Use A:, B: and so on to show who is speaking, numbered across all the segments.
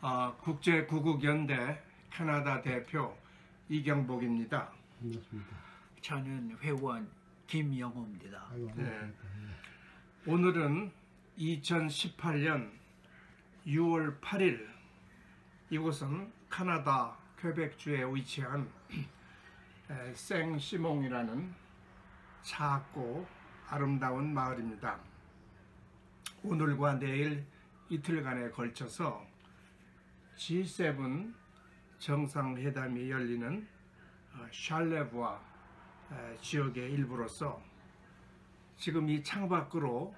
A: 국제구국연대 캐나다 대표 이경복입니다.
B: 반갑습니다.
C: 저는 회원 김영호입니다.
A: 네. 오늘은 2018년 6월 8일 이곳은 캐나다 퀘벡주에 위치한 생시몽이라는 작고 아름다운 마을입니다. 오늘과 내일 이틀간에 걸쳐서 G7 정상회담이 열리는 샬레부아 지역의 일부로서 지금 이 창밖으로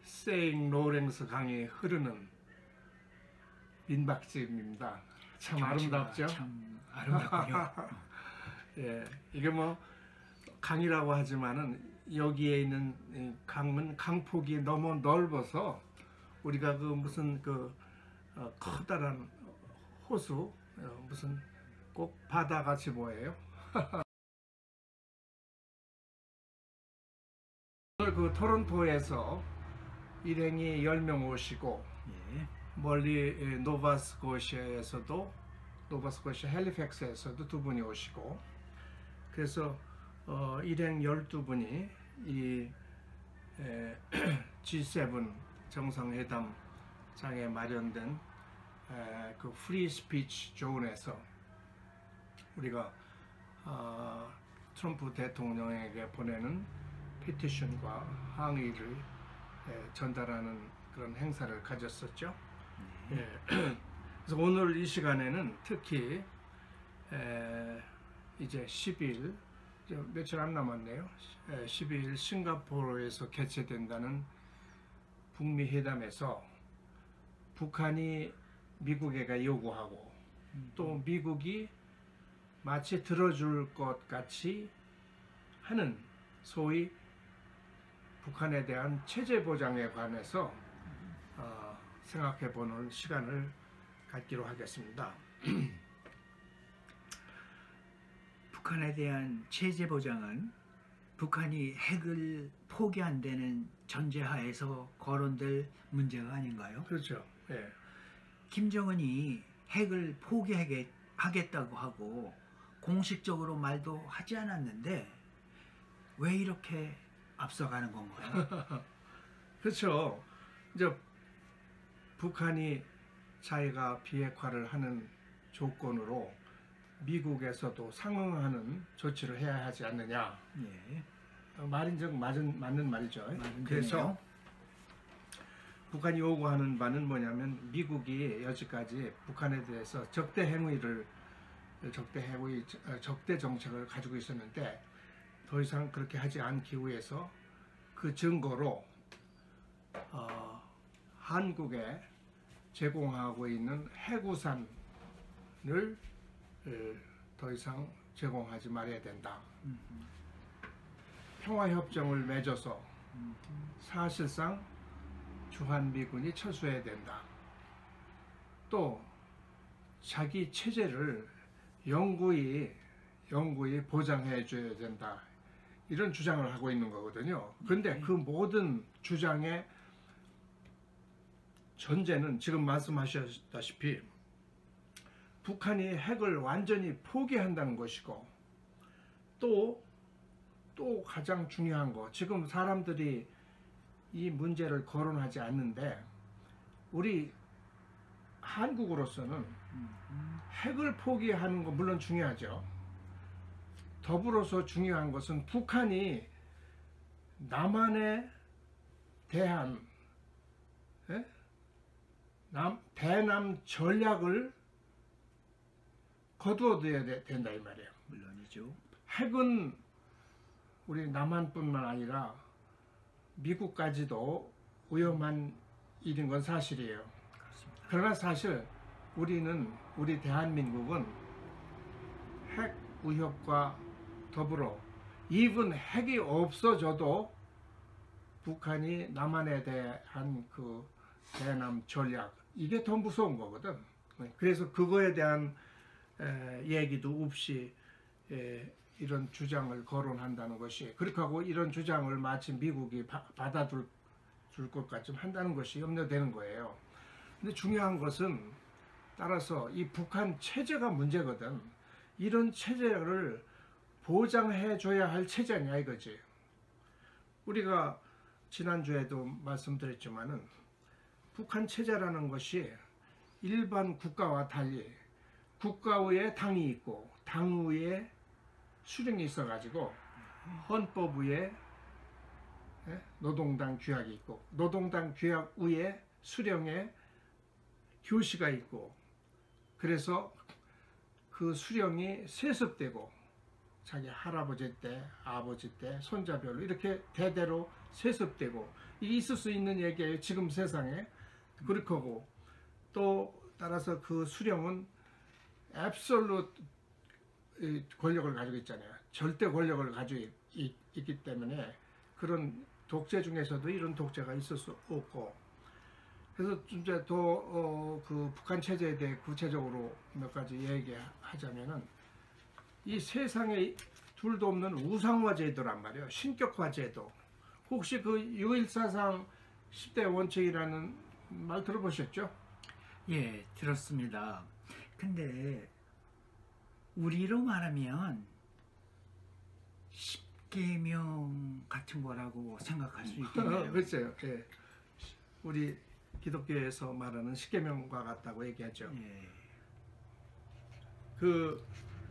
A: 세잉 로렌스 강이 흐르는 민박집입니다. 참 아름답죠?
C: 참 아름답군요.
A: 예, 이게 뭐 강이라고 하지만은 여기에 있는 이 강은 강폭이 너무 넓어서 우리가 그 무슨 커다란 호수 무슨 꼭 바다같이 보여요. 오늘 그 토론토에서 일행이 10명 오시고
C: 예.
A: 멀리 노바스코시아에서도 노바스코시아 헬리팩스에서도 2분이 오시고 그래서 일행 12분이 이 G7 정상회담장에 마련된 그 프리 스피치 존에서 우리가 트럼프 대통령에게 보내는 피티션과 항의를 전달하는 그런 행사를 가졌었죠. 그래서 오늘 이 시간에는 특히 이제 10일 며칠 안 남았네요. 12일 싱가포르에서 개최된다는 북미 회담에서 북한이 미국에게 요구하고 또 미국이 마치 들어줄 것 같이 하는 소위 북한에 대한 체제 보장에 관해서 생각해 보는 시간을 갖기로 하겠습니다.
C: 북한에 대한 체제 보장은 북한이 핵을 포기한다는 전제하에서 거론될 문제가 아닌가요?
A: 그렇죠. 예.
C: 김정은이 핵을 포기하겠다고 하고 공식적으로 말도 하지 않았는데 왜 이렇게 앞서가는 건가요?
A: 그렇죠. 이제 북한이 자기가 비핵화를 하는 조건으로 미국에서도 상응하는 조치를 해야 하지 않느냐.
C: 예.
A: 말인즉 맞는 말이죠.
C: 맞는
A: 그래서
C: 말이네요.
A: 북한이 요구하는 바는 뭐냐면 미국이 여지까지 북한에 대해서 적대 정책을 가지고 있었는데 더 이상 그렇게 하지 않기 위해서 그 증거로 한국에 제공하고 있는 해구산을 더 이상 제공하지 말아야 된다. 평화협정을 맺어서 사실상 주한미군이 철수해야 된다. 또 자기 체제를 영구히 보장해 줘야 된다. 이런 주장을 하고 있는 거거든요. 그런데 그 모든 주장의 전제는 지금 말씀하셨다시피 북한이 핵을 완전히 포기한다는 것이고 또 가장 중요한 거 지금 사람들이 이 문제를 거론하지 않는데 우리 한국으로서는 핵을 포기하는 거 물론 중요하죠. 더불어서 중요한 것은 북한이 남한에 대한 대남 전략을 거두어둬야 된다 이 말이에요.
C: 물론이죠.
A: 핵은 우리 남한뿐만 아니라 미국까지도 위험한 일인 건 사실이에요.
C: 그렇습니다.
A: 그러나 사실 우리 대한민국은 핵 위협과 더불어 이분 핵이 없어져도 북한이 남한에 대한 그 대남 전략 이게 더 무서운 거거든. 그래서 그거에 대한 얘기도 없이 이런 주장을 거론한다는 것이 그렇게 하고 이런 주장을 마치 미국이 받아줄 것 같이 한다는 것이 염려되는 거예요. 근데 중요한 것은 따라서 이 북한 체제가 문제거든. 이런 체제를 보장해 줘야 할 체제냐 이거지. 우리가 지난주에도 말씀드렸지만은 북한 체제라는 것이 일반 국가와 달리 국가 위에 당이 있고 당 위에 수령이 있어가지고 헌법 위에 노동당 규약이 있고 노동당 규약 위에 수령의 교시가 있고 그래서 그 수령이 세습되고 자기 할아버지 때, 아버지 때, 손자별로 이렇게 대대로 세습되고 이게 있을 수 있는 얘기예요. 지금 세상에. 그렇게 하고 또 따라서 그 수령은 앱솔루트 권력을 가지고 있잖아요. 절대 권력을 가지고 있기 때문에 그런 독재 중에서도 이런 독재가 있을 수 없고 그래서 이제 또 그 북한 체제에 대해 구체적으로 몇 가지 얘기하자면은 이 세상에 둘도 없는 우상화 제도란 말이에요. 신격화 제도. 혹시 그 6.14상 10대 원칙이라는 말 들어보셨죠?
C: 예, 들었습니다. 근데 우리로 말하면 십계명 같은 거라고 생각할 수 있겠네요.
A: 그렇죠. 예. 우리 기독교에서 말하는 십계명과 같다고 얘기하죠.
C: 예.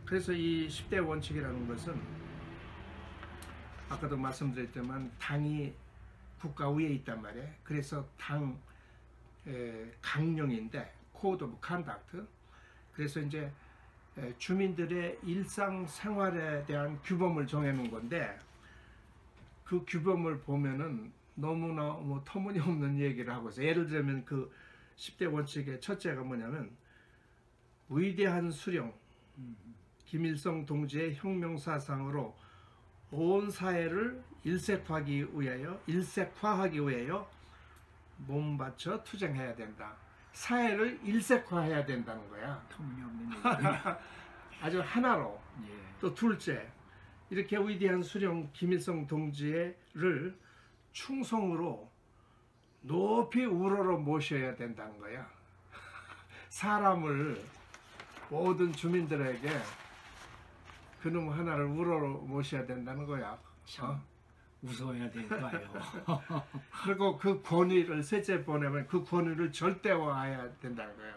A: 그래서 이 10대 원칙이라는 것은 아까도 말씀드렸지만 당이 국가 위에 있단 말이에요. 그래서 당 강령인데 코드 오브 컨덕트. 그래서 이제 주민들의 일상생활에 대한 규범을 정해놓은 건데 그 규범을 보면은 너무나 터무니없는 얘기를 하고 있어요. 예를 들면 그 10대 원칙의 첫째가 뭐냐면 위대한 수령 김일성 동지의 혁명사상으로 온 사회를 일색화하기 위하여 몸 바쳐 투쟁해야 된다. 사회를 일색화해야 된다는 거야.
C: 터무니없는 얘기군요.
A: 아주 하나로.
C: 예.
A: 또 둘째, 이렇게 위대한 수령 김일성 동지를 충성으로 높이 우러러 모셔야 된다는 거야. 사람을 모든 주민들에게 그놈 하나를 우러러 모셔야 된다는 거야.
C: 참 웃어야 될까요?
A: 그리고 그 권위를 셋째 보내면 그 권위를 절대화해야 된다는 거야.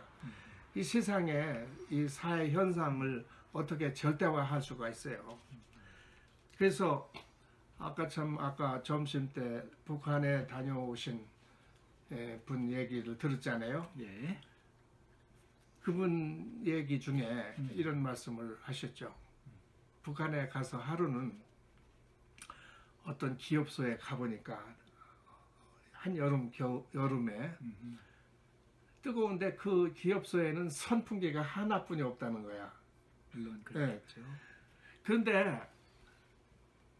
A: 이 세상에 이 사회 현상을 어떻게 절대화할 수가 있어요. 그래서 아까 점심 때 북한에 다녀오신 분 얘기를 들었잖아요.
C: 예.
A: 그분 얘기 중에 이런 말씀을 하셨죠. 북한에 가서 하루는 어떤 기업소에 가보니까 한 여름에 뜨거운데 그 기업소에는 선풍기가 하나뿐이 없다는 거야.
C: 물론 그렇겠죠.
A: 그런데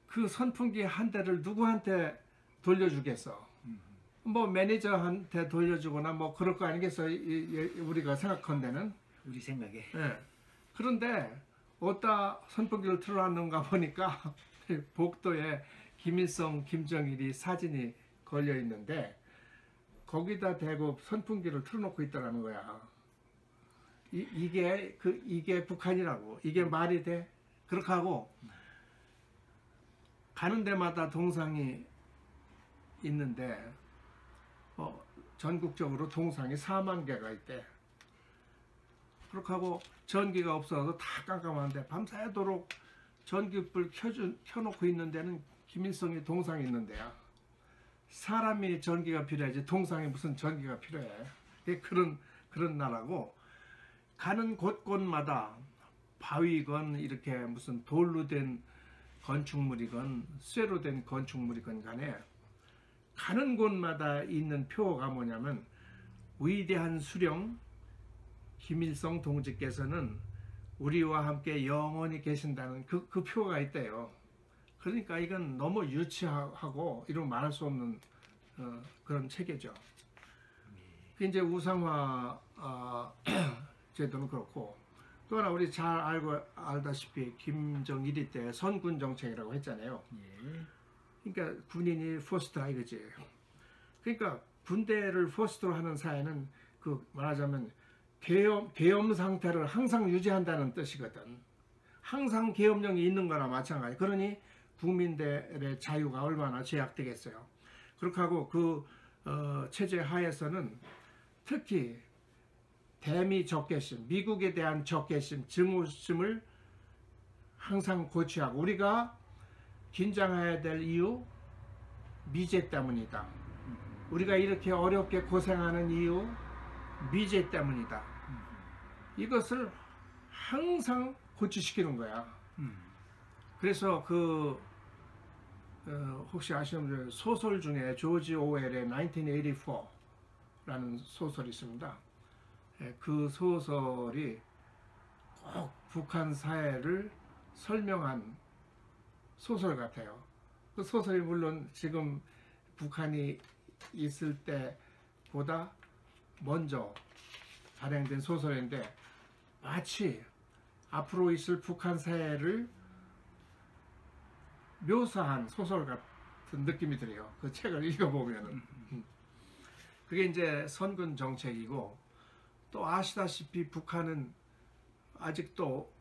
A: 그 선풍기 한 대를 누구한테 돌려주겠어? 뭐 매니저한테 돌려주거나 뭐 그럴 거 아니겠어? 우리가 생각한데는.
C: 우리 생각에.
A: 예. 그런데 어디다 선풍기를 틀어놨는가 보니까 복도에 김일성, 김정일이 사진이 걸려 있는데 거기다 대고 선풍기를 틀어놓고 있더라는 거야. 이게 북한이라고. 이게 말이 돼? 그렇게 하고 가는 데마다 동상이 있는데 전국적으로 동상이 4만 개가 있대. 그렇게 하고 전기가 없어서 다 깜깜한데 밤새도록 전기불 켜놓고 있는 데는 김일성의 동상이 있는 데야. 사람이 전기가 필요하지 동상에 무슨 전기가 필요해. 그런 나라고 가는 곳곳마다 바위건 이렇게 무슨 돌로 된 건축물이건 쇠로 된 건축물이건 간에 가는 곳마다 있는 표가 뭐냐면 위대한 수령 김일성 동지께서는 우리와 함께 영원히 계신다는 그 표가 있대요. 그러니까 이건 너무 유치하고 이런 말할 수 없는 그런 체계죠. 이제 우상화 제도는 그렇고 또 하나 우리 잘 알다시피 김정일이 때 선군 정책이라고 했잖아요.
C: 예.
A: 그러니까 군인이 퍼스트라 이거지. 그러니까 군대를 퍼스트로 하는 사회는 그 말하자면 계엄 상태를 항상 유지한다는 뜻이거든. 항상 계엄령이 있는 거나 마찬가지. 그러니 국민들의 자유가 얼마나 제약되겠어요. 그렇게 하고 그 체제 하에서는 특히 대미 적개심, 미국에 대한 적개심, 증오심을 항상 고취하고, 우리가 긴장해야 될 이유, 미제 때문이다. 우리가 이렇게 어렵게 고생하는 이유, 미제 때문이다. 이것을 항상 고취시키는 거야. 그래서 혹시 아시는 분 소설 중에 조지 오웰의 1984라는 소설이 있습니다. 그 소설이 꼭 북한 사회를 설명한 소설 같아요. 그 소설이 물론 지금 북한이 있을 때보다 먼저 발행된 소설인데, 마치 앞으로 있을 북한 사회를 묘사한 소설 같은 느낌이 들어요. 그 책을 읽어보면은. 그게 이제 선군 정책이고, 또 아시다시피 북한은 아직도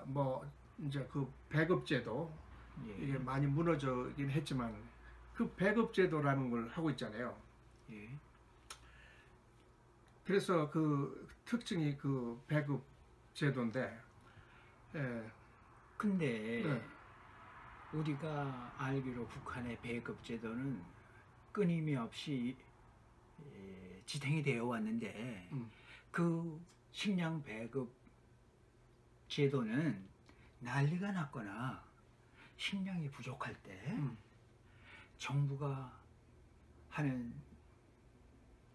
A: 뭐 이제 그 배급제도 이게 많이 무너져긴 했지만 그 배급제도라는 걸 하고 있잖아요. 그래서 그 특징이 그 배급제도인데,
C: 근데
A: 네.
C: 우리가 알기로 북한의 배급 제도는 끊임없이 지탱이 되어 왔는데 그 식량 배급 제도는 난리가 났거나 식량이 부족할 때 정부가 하는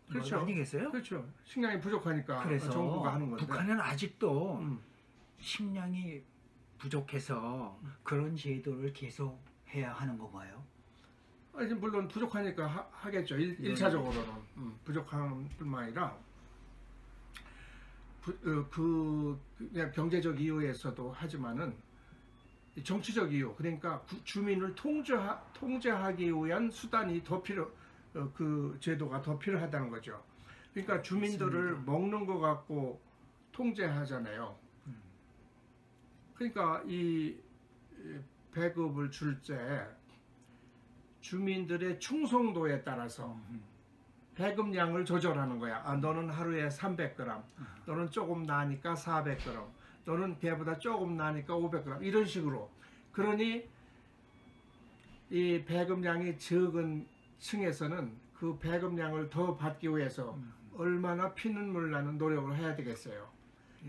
A: 그렇죠.
C: 것 아니겠어요?
A: 그렇죠. 식량이 부족하니까
C: 그래서
A: 정부가 하는 건데,
C: 북한은 아직도 식량이 부족해서 그런 제도를 계속 해야 하는 건가요?
A: 아니, 물론 부족하니까 하겠죠. 일차적으로는 부족한 뿐만 아니라 그냥 경제적 이유에서도 하지만은 정치적 이유, 그러니까 주민을 통제하기 위한 수단이 더 그 제도가 더 필요하다는 거죠. 그러니까 주민들을
C: 맞습니다.
A: 먹는 것 갖고 통제하잖아요. 그러니까 이 배급을 줄 때 주민들의 충성도에 따라서 배급량을 조절하는 거야. 너는 하루에 300g, 너는 조금 나니까 400g, 너는 걔보다 조금 나니까 500g, 이런 식으로. 그러니 이 배급량이 적은 층에서는 그 배급량을 더 받기 위해서 얼마나 피눈물 나는 노력을 해야 되겠어요.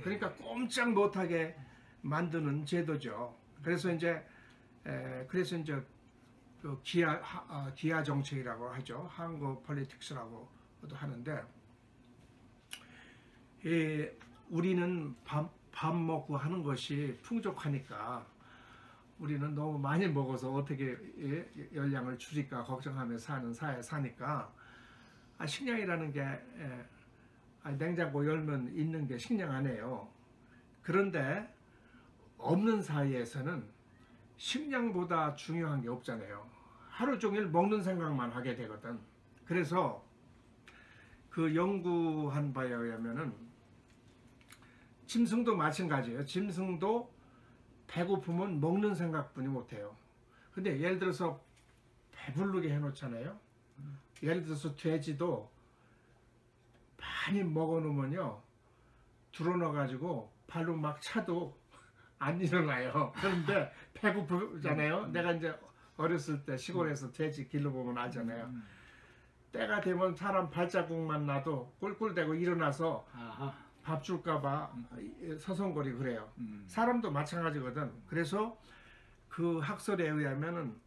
A: 그러니까 꼼짝 못하게 만드는 제도죠. 그래서 이제 그 기아 정책이라고 하죠. 한국 폴리틱스라고도 하는데, 우리는 밥 먹고 하는 것이 풍족하니까 우리는 너무 많이 먹어서 어떻게 열량을 줄일까 걱정하며 사는 사회 사니까 식량이라는 게 냉장고 열면 있는 게 식량 아니에요. 그런데 없는 사이에서는 식량보다 중요한 게 없잖아요. 하루 종일 먹는 생각만 하게 되거든. 그래서 그 연구한 바에 의하면은 짐승도 마찬가지예요. 짐승도 배고프면 먹는 생각뿐이 못해요. 근데 예를 들어서 배부르게 해놓잖아요. 예를 들어서 돼지도 많이 먹어놓으면요, 들어넣어가지고 발로 막 차도 안 일어나요. 그런데 배고프잖아요. 내가 이제 어렸을 때 시골에서 돼지 길러보면 알잖아요. 때가 되면 사람 발자국만 나도 꿀꿀대고 일어나서 밥 줄까봐 서성거리고 그래요. 사람도 마찬가지거든. 그래서 그 학설에 의하면은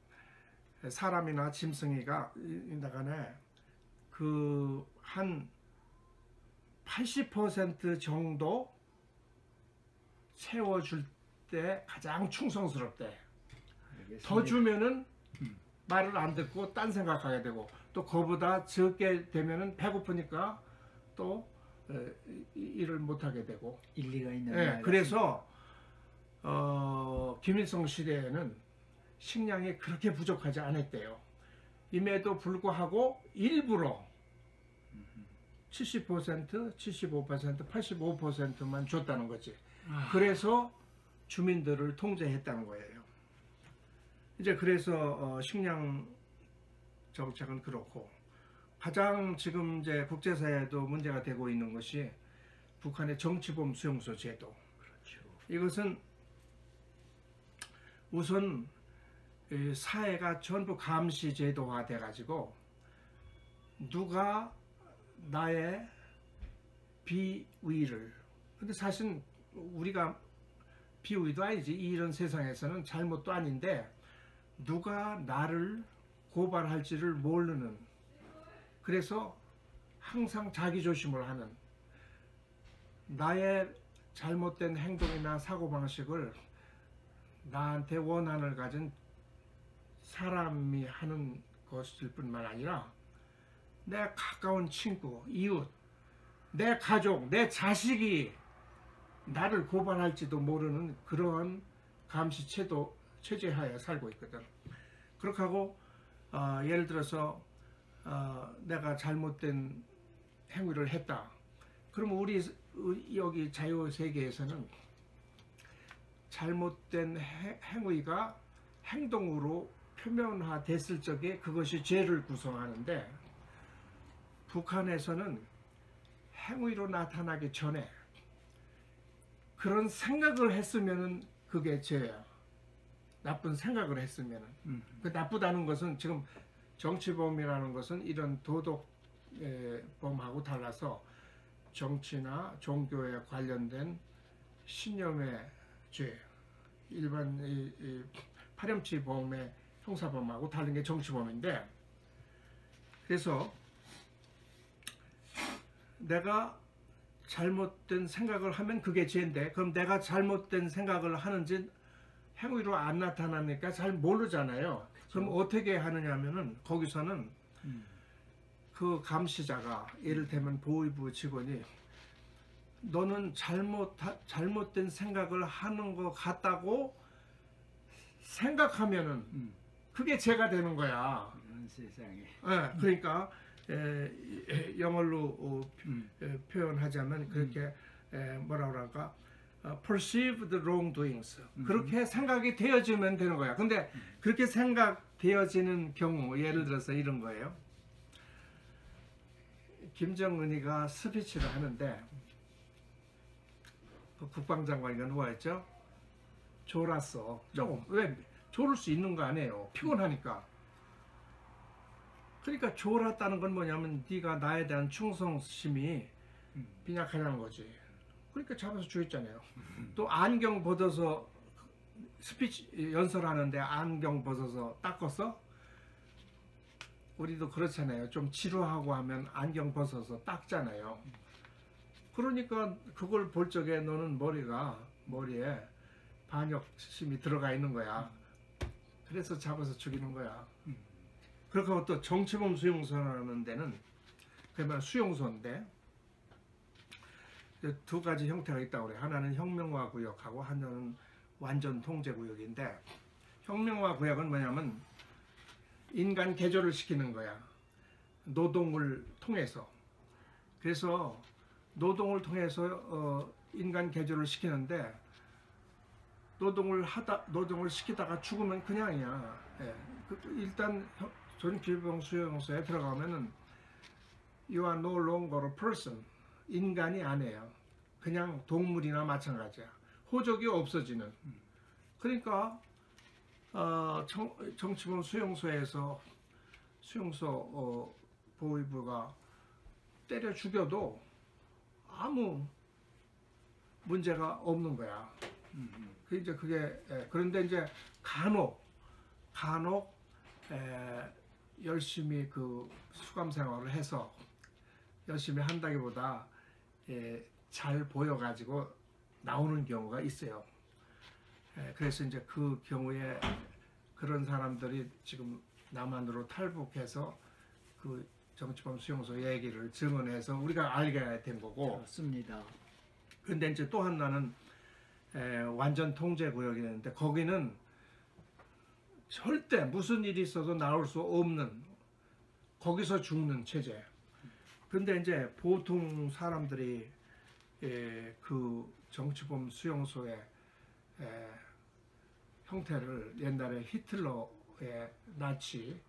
A: 사람이나 짐승이가 나간에 그 한 80% 정도 채워줄 때 가장 충성스럽대. 더 주면은 말을 안 듣고 딴 생각하게 되고, 또 그보다 적게 되면은 배고프니까 또 일을 못하게 되고.
C: 일리가 있는 말.
A: 그래서 김일성 시대에는 식량이 그렇게 부족하지 않았대요. 임에도 불구하고 일부러 70%, 75%, 85%만 줬다는 거지.
C: 아,
A: 그래서 주민들을 통제했다는 거예요. 이제 그래서 식량 정책은 그렇고, 가장 지금 이제 국제사회에도 문제가 되고 있는 것이 북한의 정치범 수용소 제도.
C: 그렇죠.
A: 이것은 우선 이 사회가 전부 감시 제도화 돼 가지고 누가 나의 비위를, 근데 사실 우리가 비위도 아니지, 이런 세상에서는 잘못도 아닌데 누가 나를 고발할지를 모르는, 그래서 항상 자기 조심을 하는, 나의 잘못된 행동이나 사고방식을 나한테 원한을 가진 사람이 하는 것일 뿐만 아니라 내 가까운 친구, 이웃, 내 가족, 내 자식이 나를 고발할지도 모르는 그러한 감시 체제 하에 살고 있거든. 그렇게 하고 예를 들어서 내가 잘못된 행위를 했다. 그러면 우리 여기 자유세계에서는 잘못된 행위가 행동으로 표면화됐을 적에 그것이 죄를 구성하는데, 북한에서는 행위로 나타나기 전에 그런 생각을 했으면은 그게 죄야. 나쁜 생각을 했으면은. 그 나쁘다는 것은, 지금 정치범이라는 것은 이런 도덕범하고 달라서 정치나 종교에 관련된 신념의 죄, 일반 이 파렴치범의 형사범하고 다른 게 정치범인데, 그래서 내가 잘못된 생각을 하면 그게 죄인데, 그럼 내가 잘못된 생각을 하는지 행위로 안 나타나니까 잘 모르잖아요. 그럼 어떻게 하느냐 하면은, 거기서는 그 감시자가, 예를 들면 보위부 직원이 너는 잘못된 생각을 하는 것 같다고 생각하면은 그게 죄가 되는 거야.
C: 이런 세상에.
A: 그러니까 영어로 표현하자면 그렇게 뭐라 그럴까, perceived wrongdoings, 그렇게 생각이 되어지면 되는 거야. 근데 그렇게 생각되어지는 경우, 예를 들어서 이런 거예요. 김정은이가 스피치를 하는데 그 국방장관이가 누워있죠. 졸았어. 조금. 왜? 졸을 수 있는 거 아니에요. 피곤하니까. 그러니까 졸았다는 건 뭐냐면 네가 나에 대한 충성심이 빈약하다는 거지. 그러니까 잡아서 죽였잖아요. 또 안경 벗어서 스피치 연설하는데 안경 벗어서 닦았어? 우리도 그렇잖아요. 좀 지루하고 하면 안경 벗어서 닦잖아요. 그러니까 그걸 볼 적에 너는 머리에 반역심이 들어가 있는 거야. 그래서 잡아서 죽이는 거야. 그렇게 하고 또 정치범 수용소라는 데는 그야말로 수용소인데 두 가지 형태가 있다고 그래요. 하나는 혁명화 구역하고 하나는 완전 통제 구역인데, 혁명화 구역은 뭐냐면 인간 개조를 시키는 거야. 노동을 통해서. 그래서 노동을 통해서 인간 개조를 시키는데, 노동을 시키다가 죽으면 그냥이야. 일단 전기범 수용소에 들어가면은 you are no longer a person, 인간이 아니에요. 그냥 동물이나 마찬가지야. 호적이 없어지는. 그러니까 정치범 수용소에서 수용소 보위부가 때려 죽여도 아무 문제가 없는 거야. 이제 그런데 이제 간혹 열심히 그 수감 생활을 해서, 열심히 한다기보다 잘 보여가지고 나오는 경우가 있어요. 그래서 이제 그 경우에 그런 사람들이 지금 남한으로 탈북해서 그 정치범 수용소 얘기를 증언해서 우리가 알게 된 거고.
C: 그렇습니다.
A: 그런데 이제 또 하나는 완전 통제 구역이었는데, 거기는 절대 무슨 일이 있어도 나올 수 없는, 거기서 죽는 체제. 근데 이제 보통 사람들이 그 정치범 수용소의 형태를 옛날에 히틀러의 나치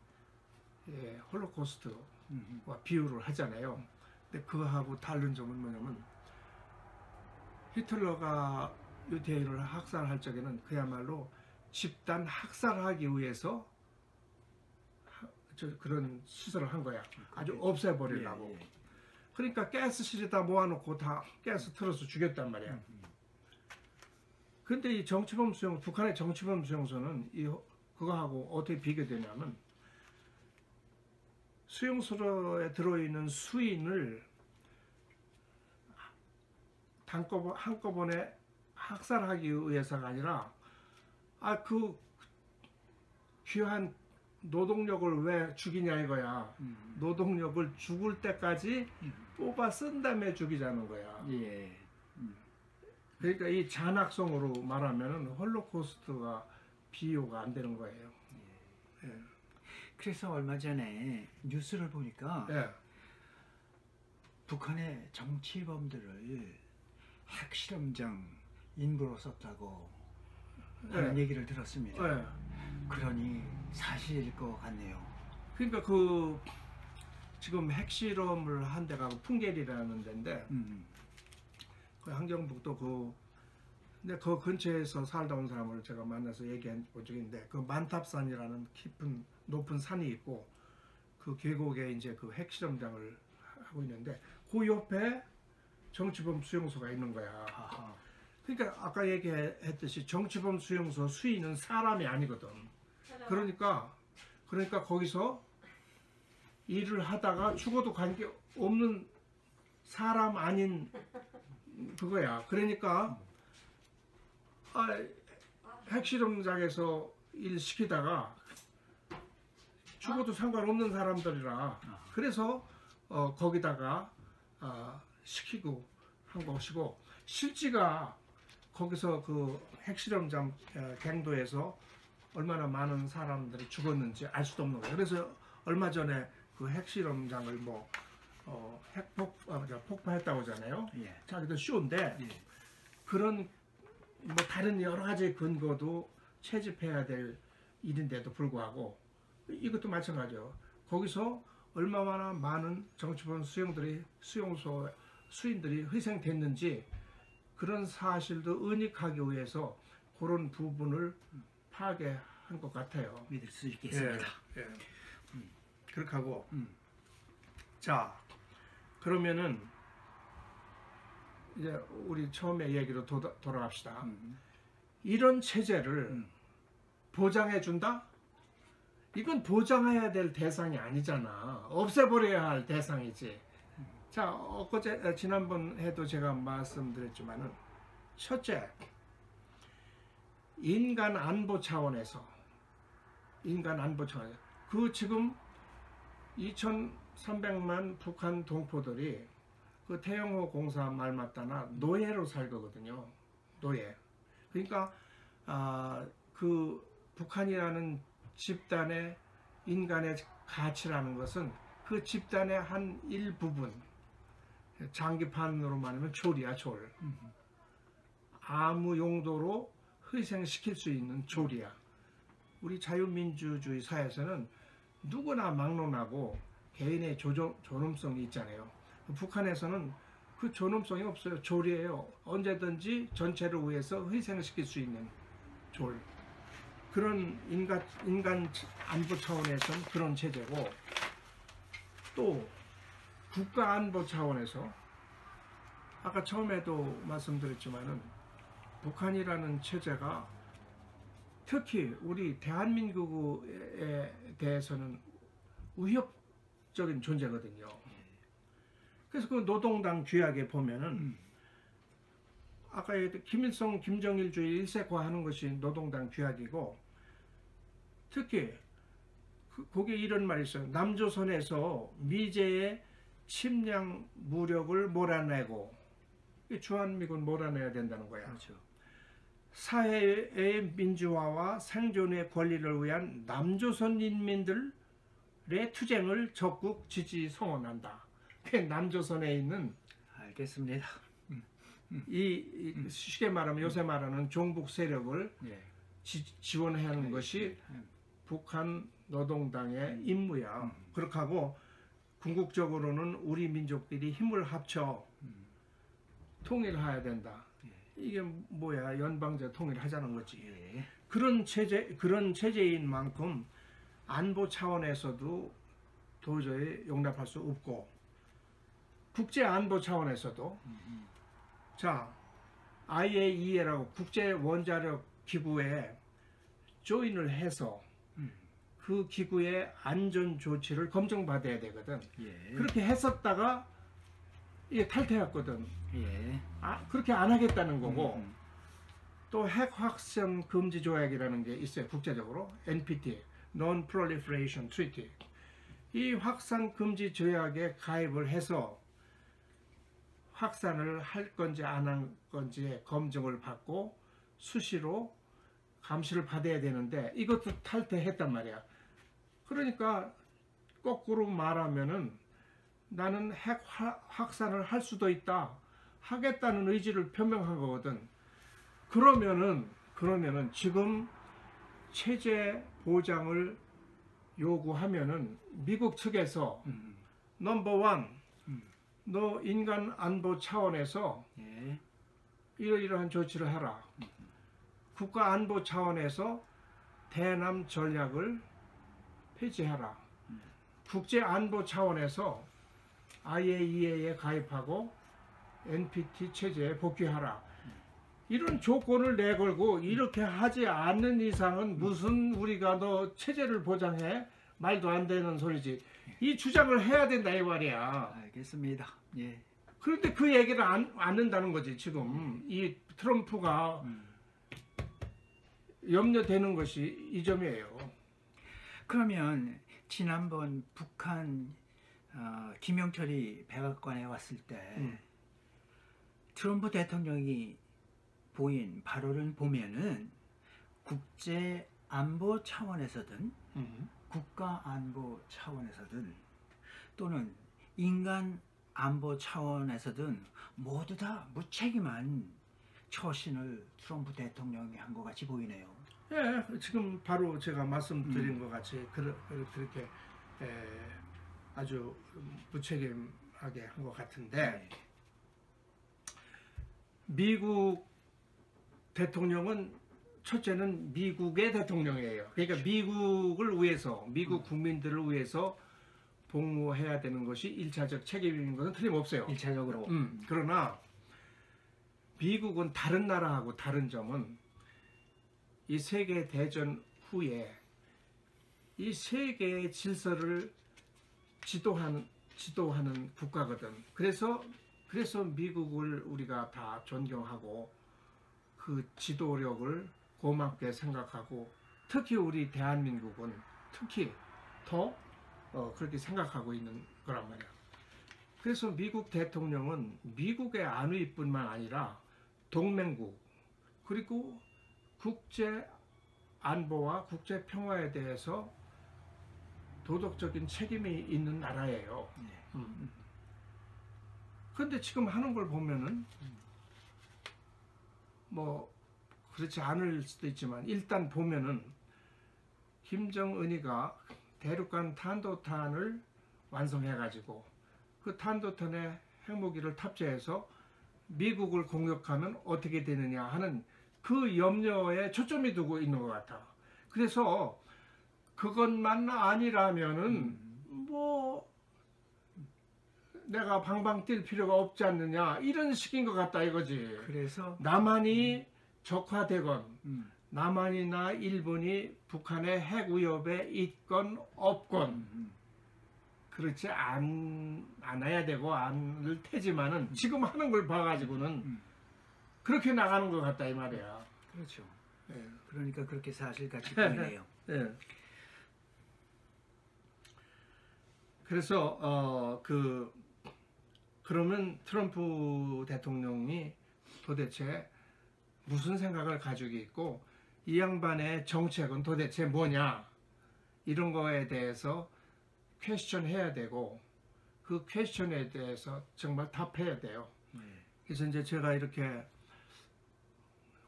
A: 홀로코스트와 비유를 하잖아요. 근데 그거하고 다른 점은 뭐냐면 히틀러가 유대인을 학살할 적에는 그야말로 집단 학살하기 위해서 그런 시설을 한 거야. 아주 없애버리려고.
C: 예, 예.
A: 그러니까 가스실에다 모아놓고 다 가스 틀어서 죽였단 말이야. 근데 이 정치범 수용, 북한의 정치범 수용소는 그거하고 어떻게 비교되냐면 수용소에 들어있는 수인을 한꺼번에 학살하기 위해서가 아니라 그 귀한 노동력을 왜 죽이냐 이거야. 노동력을 죽을 때까지 뽑아 쓴 다음에 죽이자는 거야.
C: 예.
A: 그러니까 이 잔악성으로 말하면 홀로코스트가 비교가 안 되는 거예요. 예.
C: 그래서 얼마 전에 뉴스를 보니까
A: 예.
C: 북한의 정치범들을 핵실험장 인부로 썼다고 하는 얘기를 들었습니다.
A: 예.
C: 그러니 사실일 것 같네요.
A: 그러니까 지금 핵실험을 한 데가 풍계리라는 데인데 그 함경북도 근데 그 근처에서 살다 온 사람을 제가 만나서 얘기한 적이 있는데 그 만탑산이라는 깊은 높은 산이 있고 그 계곡에 이제 그 핵실험장을 하고 있는데 그 옆에 정치범 수용소가 있는 거야.
C: 아하.
A: 그러니까 아까 얘기했듯이 정치범 수용소 수인은 사람이 아니거든. 그러니까 거기서 일을 하다가 죽어도 관계 없는 사람 아닌 그거야. 그러니까 핵실험장에서 일 시키다가 죽어도 상관없는 사람들이라 그래서 거기다가 시키고 한 것이고 실제가 거기서 그 핵실험장 갱도에서 얼마나 많은 사람들이 죽었는지 알 수도 없는 거예요. 그래서 얼마 전에 그 핵실험장을 폭파했다고 하잖아요.
C: 예.
A: 자기도 쇼인데
C: 예.
A: 그런 다른 여러 가지 근거도 채집해야 될 일인데도 불구하고 이것도 마찬가지예요. 거기서 얼마나 많은 정치범 수용소 수인들이 희생됐는지 그런 사실도 은닉하기 위해서 그런 부분을 파괴한 것 같아요.
C: 믿을 수 있겠습니다.
A: 예. 그렇게 하고 자 그러면은 이제 우리 처음에 얘기로 돌아갑시다. 이런 체제를 보장해 준다? 이건 보장해야 될 대상이 아니잖아. 없애버려야 할 대상이지. 자, 지난번에도 제가 말씀드렸지만은 첫째, 인간 안보 차원에서 그 지금 2,300만 북한 동포들이 그 태영호 공사 말 맞다나 노예로 살거든요. 노예. 그러니까 그 북한이라는 집단의 인간의 가치라는 것은 그 집단의 한 일부분, 장기판으로 말하면 졸이야, 졸. 아무 용도로 희생시킬 수 있는 졸이야. 우리 자유민주주의 사회에서는 누구나 막론하고 개인의 존엄성이 있잖아요. 북한에서는 그 존엄성이 없어요. 졸이에요. 언제든지 전체를 위해서 희생시킬 수 있는 졸. 그런 인간 안보 차원에서는 그런 체제고, 또 국가 안보 차원에서 아까 처음에도 말씀드렸지만은 북한이라는 체제가 특히 우리 대한민국에 대해서는 위협적인 존재거든요. 그래서 그 노동당 규약에 보면은 아까 얘기했던 김일성, 김정일주의 일색화하는 것이 노동당 규약이고, 특히 거기에 이런 말이 있어요. 남조선에서 미제의 침략 무력을 몰아내고, 주한미군 몰아내야 된다는 거야.
C: 그렇죠.
A: 사회의 민주화와 생존의 권리를 위한 남조선 인민들의 투쟁을 적극 지지 성원한다. 그게 남조선에 있는
C: 알겠습니다.
A: 이 쉽게 말하면 요새 말하는 종북 세력을
C: 예.
A: 지원하는 것이 북한 노동당의 임무야. 그렇게 하고 궁극적으로는 우리 민족들이 힘을 합쳐 통일해야 된다. 이게 뭐야? 연방제 통일하자는 거지.
C: 예.
A: 그런 체제인 만큼 안보 차원에서도 도저히 용납할 수 없고 국제 안보 차원에서도 자 IAEA라고 국제 원자력 기구에 조인을 해서 그 기구의 안전 조치를 검증받아야 되거든.
C: 예.
A: 그렇게 했었다가 이게 탈퇴했거든.
C: 예.
A: 그렇게 안 하겠다는 거고 또 핵 확산 금지 조약이라는 게 있어요. 국제적으로 NPT, Non-Proliferation Treaty. 이 확산 금지 조약에 가입을 해서 확산을 할 건지 안 할 건지 검증을 받고 수시로 감시를 받아야 되는데 이것도 탈퇴했단 말이야. 그러니까 거꾸로 말하면은 나는 핵 확산을 할 수도 있다. 하겠다는 의지를 표명한 거거든. 그러면은 지금 체제 보장을 요구하면은 미국 측에서 넘버 원, 너 인간 안보 차원에서
C: 예.
A: 이러이러한 조치를 하라. 국가 안보 차원에서 대남 전략을 폐지하라. 국제 안보 차원에서 IAEA에 가입하고 NPT 체제에 복귀하라. 이런 조건을 내걸고 이렇게 하지 않는 이상은 무슨 우리가 너 체제를 보장해? 말도 안 되는 소리지. 이 주장을 해야 된다 이 말이야.
C: 알겠습니다. 예.
A: 그런데 그 얘기를 안 듣는다는 거지 지금. 이 트럼프가 염려되는 것이 이 점이에요.
C: 그러면 지난번 북한 김영철이 백악관에 왔을 때 트럼프 대통령이 보인 발언을 보면은 국제 안보 차원에서든 국가 안보 차원에서든 또는 인간 안보 차원에서든 모두 다 무책임한 처신을 트럼프 대통령이 한 것 같이 보이네요.
A: 예, 지금 바로 제가 말씀드린 것 같이 그렇게 아주 무책임하게 한 것 같은데 미국 대통령은 첫째는 미국의 대통령이에요. 그러니까 미국을 위해서 미국 국민들을 위해서 복무해야 되는 것이 1차적 책임인 것은 틀림없어요.
C: 1차적으로.
A: 그러나 미국은 다른 나라하고 다른 점은 이 세계 대전 후에 이 세계의 질서를 지도하는 국가거든. 그래서 미국을 우리가 다 존경하고 그 지도력을 고맙게 생각하고 특히 우리 대한민국은 특히 더 그렇게 생각하고 있는 거란 말이야. 그래서 미국 대통령은 미국의 안위뿐만 아니라 동맹국 그리고 국제 안보와 국제 평화에 대해서 도덕적인 책임이 있는 나라예요. 그런데 지금 하는 걸 보면은 뭐 그렇지 않을 수도 있지만 일단 보면은 김정은이가 대륙간 탄도탄을 완성해가지고 그 탄도탄에 핵무기를 탑재해서 미국을 공격하면 어떻게 되느냐 하는 그 염려에 초점이 두고 있는 것 같아. 그래서 그것만 아니라면은 뭐 내가 방방 뛸 필요가 없지 않느냐 이런 식인 것 같다 이거지.
C: 그래서
A: 남한이 적화되건 남한이나 일본이 북한의 핵 위협에 있건 없건 그렇지 않아야 되고 않을 테지만은 지금 하는 걸 봐가지고는 그렇게 나가는 것 같다 이 말이야.
C: 그렇죠.
A: 예.
C: 그러니까 그렇게 사실같이 보이네요.
A: 예. 그래서 그러면 트럼프 대통령이 도대체 무슨 생각을 가지고 있고 이 양반의 정책은 도대체 뭐냐 이런 거에 대해서 퀘스천 해야 되고 그 퀘스천에 대해서 정말 답해야 돼요.
C: 네.
A: 그래서 이제 제가 이렇게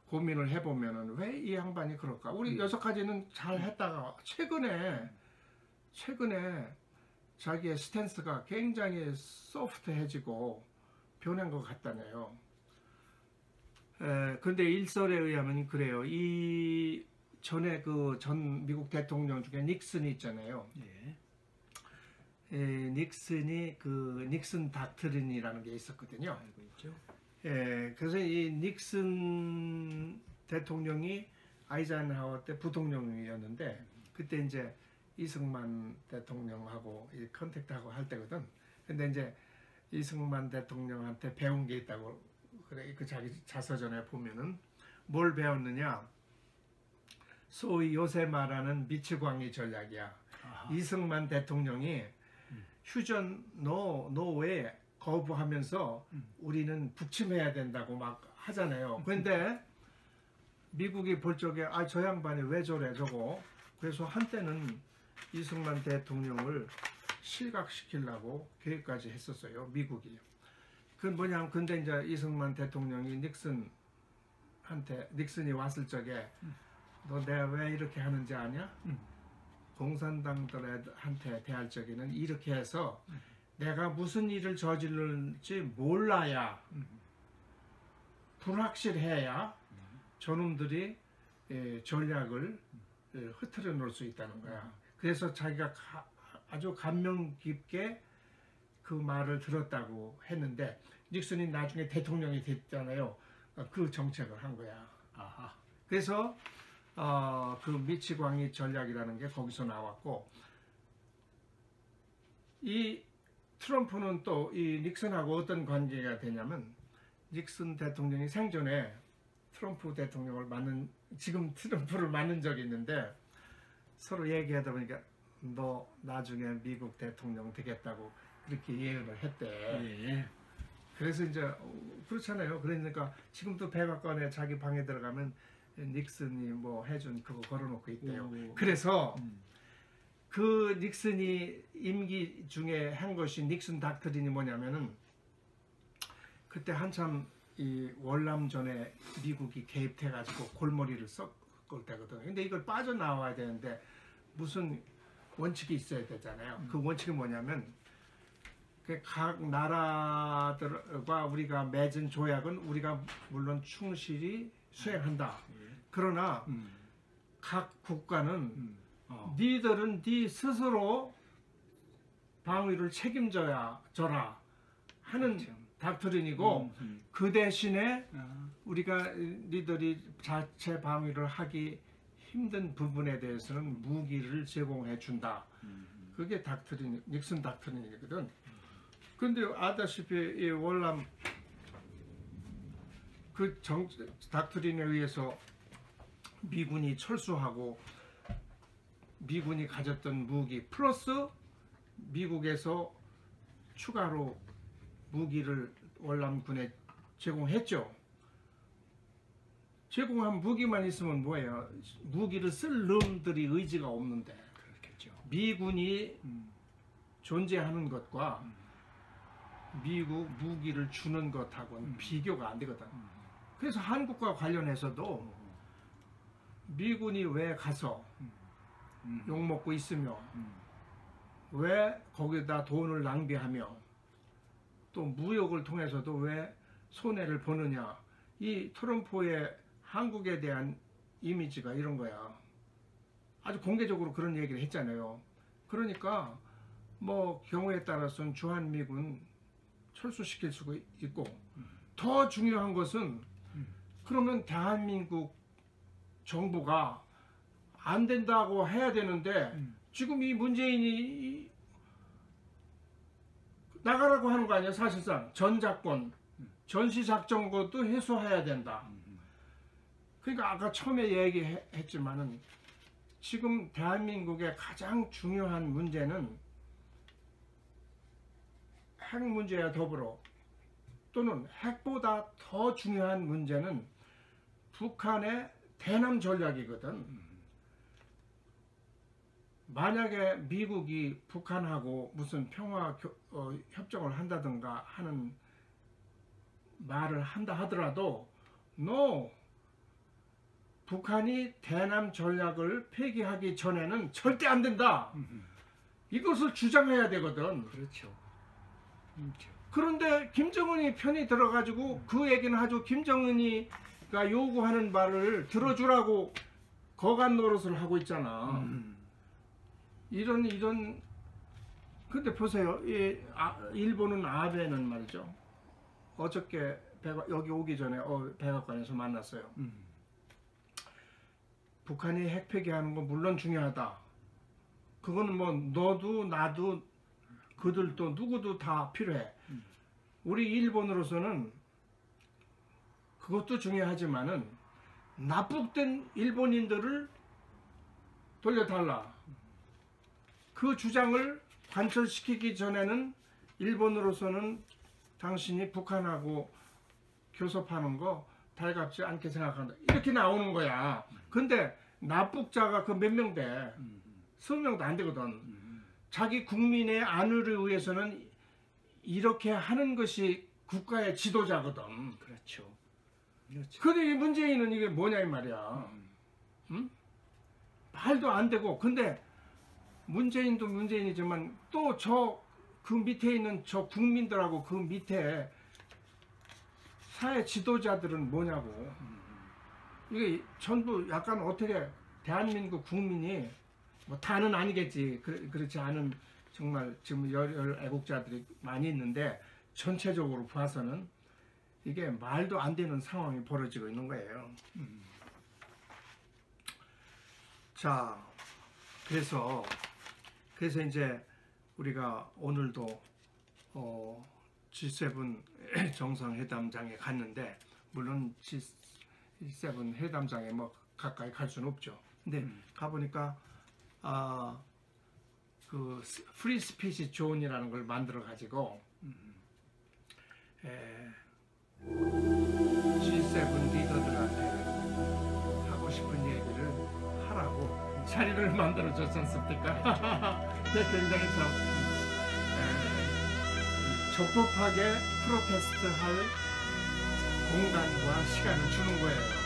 A: 고민을 해보면은 왜 이 양반이 그럴까? 우리 6가지는 잘 했다가 최근에 자기의 스탠스가 굉장히 소프트해지고 변한 것 같다네요. 근데 일설에 의하면 그래요. 이 전에 그 전 미국 대통령 중에 닉슨이 있잖아요.
C: 예.
A: 닉슨이 그 닉슨 닥트린이라는 게 있었거든요.
C: 알고 있죠.
A: 그래서 이 닉슨 대통령이 아이젠하워 때 부통령이었는데 그때 이제 이승만 대통령하고 이 컨택트하고 할 때거든. 근데 이제 이승만 대통령한테 배운 게 있다고 그래. 그 자기 자서전에 보면은 뭘 배웠느냐? 소위 요새 말하는 미치광이 전략이야.
C: 아하.
A: 이승만 대통령이 휴전 노에 거부하면서 우리는 북침해야 된다고 막 하잖아요. 그런데 미국이 볼 적에 아, 저 양반이 왜 저래 저거. 그래서 한때는 이승만 대통령을 실각시키려고 계획까지 했었어요. 미국이. 그건 뭐냐면 근데 이제 이승만 대통령이 닉슨이 왔을 적에 너 내가 왜 이렇게 하는지 아냐? 공산당들한테 대할 적에는 이렇게 해서 내가 무슨 일을 저질를지 몰라야 불확실해야 저놈들이 전략을 흐트려 놓을 수 있다는 거야. 그래서 자기가 아주 감명 깊게 그 말을 들었다고 했는데 닉슨이 나중에 대통령이 됐잖아요. 그 정책을 한 거야.
C: 아하.
A: 그래서 그 미치광이 전략이라는 게 거기서 나왔고 이 트럼프는 또 이 닉슨하고 어떤 관계가 되냐면 닉슨 대통령이 생전에 트럼프 대통령을 지금 트럼프를 만난 적이 있는데 서로 얘기하다 보니까 너 나중에 미국 대통령 되겠다고 그렇게 예언을 했대.
C: 예.
A: 그래서 이제 그렇잖아요. 그러니까 지금도 백악관에 자기 방에 들어가면 닉슨이 뭐 해준 그거 걸어놓고 있대요.
C: 오.
A: 그래서 그 닉슨이 임기 중에 한 것이 닉슨 닥트린이 뭐냐면은 그때 한참 이 월남전에 미국이 개입해가지고 골머리를 썩을 때거든. 근데 이걸 빠져나와야 되는데 무슨 원칙이 있어야 되잖아요. 그 원칙이 뭐냐면 각 나라들과 우리가 맺은 조약은 우리가 물론 충실히 수행한다. 그러나 각 국가는 니들은 니 스스로 방위를 책임져야 져라 하는
C: 그렇죠.
A: 닥트린이고 그 대신에
C: 아.
A: 우리가 니들이 자체 방위를 하기 힘든 부분에 대해서는 무기를 제공해 준다. 그게 닥트린, 닉슨 닥트린이거든. 근데 아다시피 이 월남 그 닥트린에 의해서 미군이 철수하고 미군이 가졌던 무기 플러스 미국에서 추가로 무기를 월남군에 제공했죠. 제공한 무기만 있으면 뭐예요? 무기를 쓸 놈들이 의지가 없는데
C: 그렇겠죠.
A: 미군이 존재하는 것과 미국 무기를 주는 것하고는 비교가 안 되거든. 그래서 한국과 관련해서도 미군이 왜 가서 욕먹고 있으며 왜 거기다 돈을 낭비하며 또 무역을 통해서도 왜 손해를 보느냐. 이 트럼프의 한국에 대한 이미지가 이런 거야. 아주 공개적으로 그런 얘기를 했잖아요. 그러니까 뭐 경우에 따라서는 주한미군 철수시킬 수가 있고 더 중요한 것은 그러면 대한민국 정부가 안 된다고 해야 되는데 지금 이 문재인이 나가라고 하는 거 아니야. 사실상 전작권 전시작전 것도 해소해야 된다. 그러니까 아까 처음에 얘기했지만은 지금 대한민국의 가장 중요한 문제는 핵 문제와 더불어 또는 핵보다 더 중요한 문제는 북한의 대남 전략이거든. 만약에 미국이 북한하고 무슨 평화 협정을 한다든가 하는 말을 한다 하더라도 no, 북한이 대남 전략을 폐기하기 전에는 절대 안 된다. 이것을 주장해야 되거든.
C: 그렇죠.
A: 그런데 김정은이 편이 들어가지고 그 얘기는 아주 김정은이가 요구하는 말을 들어주라고 거간 노릇을 하고 있잖아. 이런 근데 보세요. 일본은 아베는 말이죠. 어저께 여기 오기 전에 백악관에서 만났어요. 북한이 핵 폐기하는 건 물론 중요하다. 그거는 뭐 너도 나도 그들도 누구도 다 필요해. 우리 일본으로서는 그것도 중요하지만은 납북된 일본인들을 돌려달라. 그 주장을 관철시키기 전에는 일본으로서는 당신이 북한하고 교섭하는 거 달갑지 않게 생각한다. 이렇게 나오는 거야. 근데 납북자가 그 몇 명 돼? 20명도 안 되거든. 자기 국민의 안위를 위해서는 이렇게 하는 것이 국가의 지도자거든.
C: 그렇죠.
A: 근데 이 문재인은 이게 뭐냐 이 말이야. 응? 말도 안 되고. 근데 문재인도 문재인이지만 또 그 밑에 있는 저 국민들하고 그 밑에 사회 지도자들은 뭐냐고. 이게 전부 약간 어떻게 대한민국 국민이 뭐 다는 아니겠지. 그렇지 않은 정말 지금 열 애국자들이 많이 있는데 전체적으로 봐서는 이게 말도 안 되는 상황이 벌어지고 있는 거예요. 자, 그래서 이제 우리가 오늘도 G7 정상회담장에 갔는데 물론 G7 회담장에 뭐 가까이 갈 수는 없죠. 근데 가보니까 그 프리 스피치 존이라는 걸 만들어 가지고 G7 리더들한테 하고 싶은 얘기를 하라고 자리를 만들어 줬지 않습니까? 굉장히 참 적법하게 프로테스트 할 공간과 시간을 주는 거예요.